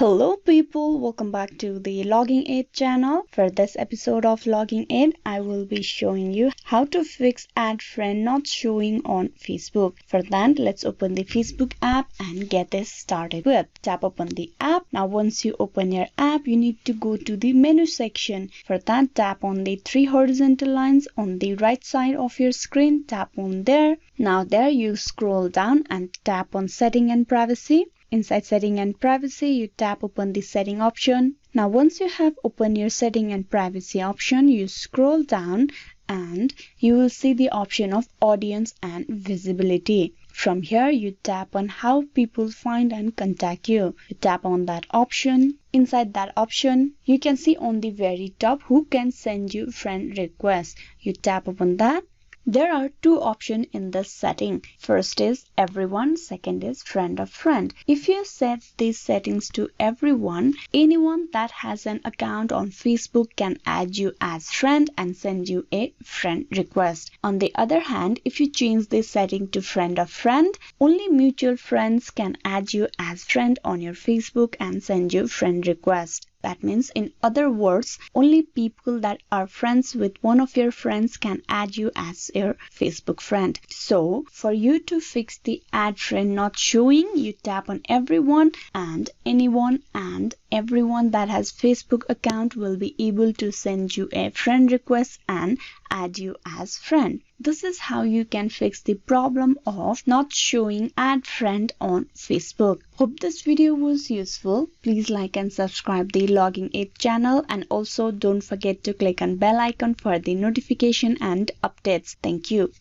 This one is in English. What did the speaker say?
Hello people, welcome back to the Logging Aid channel. For this episode of Logging Aid, I will be showing you how to fix add friend not showing on Facebook. For that, let's open the Facebook app and get this started with. Tap open the app. Now once you open your app, you need to go to the menu section. For that, tap on the three horizontal lines on the right side of your screen. Tap on there. Now there you scroll down and tap on setting and privacy. Inside setting and privacy, you tap open the setting option. Now once you have opened your setting and privacy option, you scroll down and you will see the option of audience and visibility. From here, you tap on how people find and contact you. You tap on that option. Inside that option, you can see on the very top who can send you friend requests. You tap upon that. There are two options in this setting. First is everyone, second is friend of friend. If you set these settings to everyone, anyone that has an account on Facebook can add you as friend and send you a friend request. On the other hand, if you change this setting to friend of friend, only mutual friends can add you as friend on your Facebook and send you friend request. That means, in other words, only people that are friends with one of your friends can add you as your Facebook friend. So, for you to fix the add friend not showing, you tap on everyone and anyone and everyone that has Facebook account will be able to send you a friend request and add you as friend. This is how you can fix the problem of not showing add friend on Facebook. Hope this video was useful. Please like and subscribe the Logging Aid channel, and also don't forget to click on bell icon for the notification and updates. Thank you.